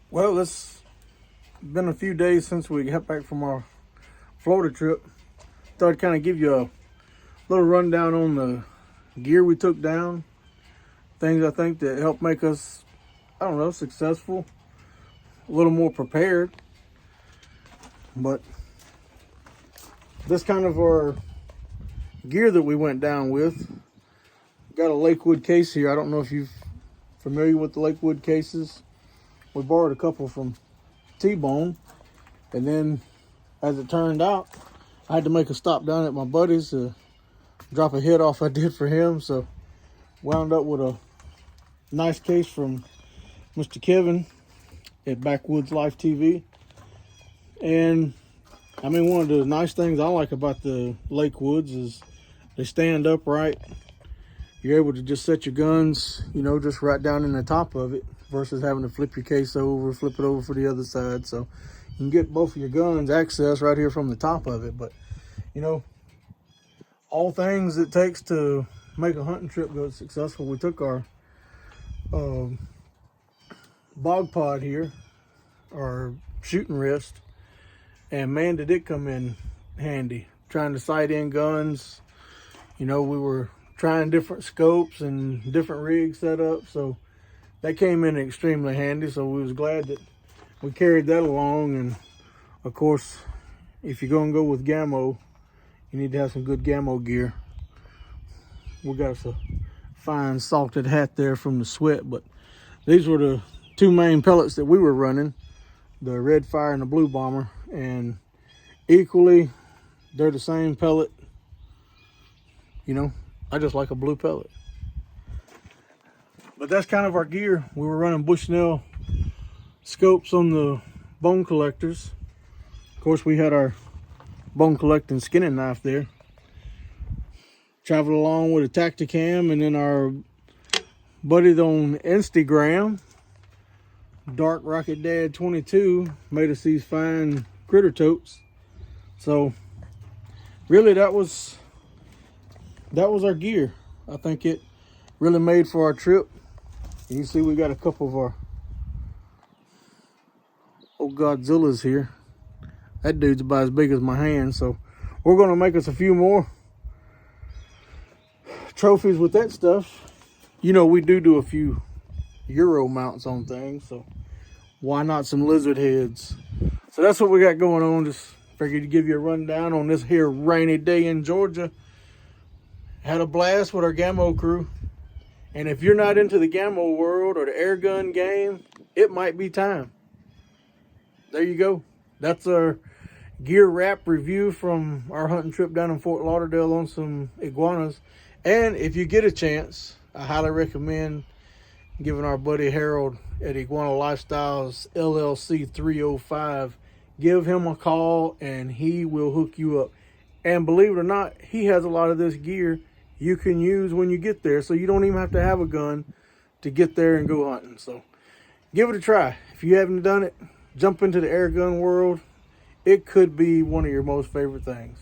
Well, it's been a few days since we got back from our Florida trip. Thought I'd kind of give you a little rundown on the gear we took down, things I think that helped make us, I don't know, successful, a little more prepared. But this kind of our gear that we went down with. Got a Lakewood case here. I don't know if you're familiar with the Lakewood cases. We borrowed a couple from T-Bone, and then as it turned out, I had to make a stop down at my buddy's to drop a hit off I did for him. So wound up with a nice case from Mr. Kevin at Backwoods Life TV. And I mean, one of the nice things I like about the Lakewoods is they stand upright. You're able to just set your guns, just right down in the top of it versus having to flip your case over, flip it over for the other side. So you can get both of your guns access right here from the top of it. But, all things it takes to make a hunting trip go successful. We took our bog pod here, our shooting wrist, and man, did it come in handy. Trying to sight in guns, we were trying different scopes and different rig setups, so that came in extremely handy. So we was glad that we carried that along. And of course, if you're gonna go with Gamo, you need to have some good Gamo gear. We got us a fine salted hat there from the sweat, but these were the two main pellets that we were running, the Red Fire and the Blue Bomber, and equally they're the same pellet. I just like a blue pellet. But that's kind of our gear. We were running Bushnell scopes on the bone collectors. Of course, we had our bone collecting skinning knife there. Traveled along with a Tacticam, and then our buddy on Instagram, Dark Rocket Dad 22, made us these fine critter totes. So really that was our gear. I think it really made for our trip. You can see we got a couple of our old Godzillas here. That dude's about as big as my hand, so we're gonna make us a few more trophies with that stuff. We do a few Euro mounts on things, so why not some lizard heads? So that's what we got going on. Just figured to give you a rundown on this here rainy day in Georgia. Had a blast with our Gamo crew. And if you're not into the Gamo world or the air gun game, it might be time. There you go. That's our gear wrap review from our hunting trip down in Fort Lauderdale on some iguanas. And if you get a chance, I highly recommend giving our buddy Harold at Iguana Lifestyles LLC 305, give him a call and he will hook you up. And believe it or not, he has a lot of this gear you can use when you get there, so you don't even have to have a gun to get there and go hunting. So give it a try. If you haven't done it, jump into the air gun world. It could be one of your most favorite things.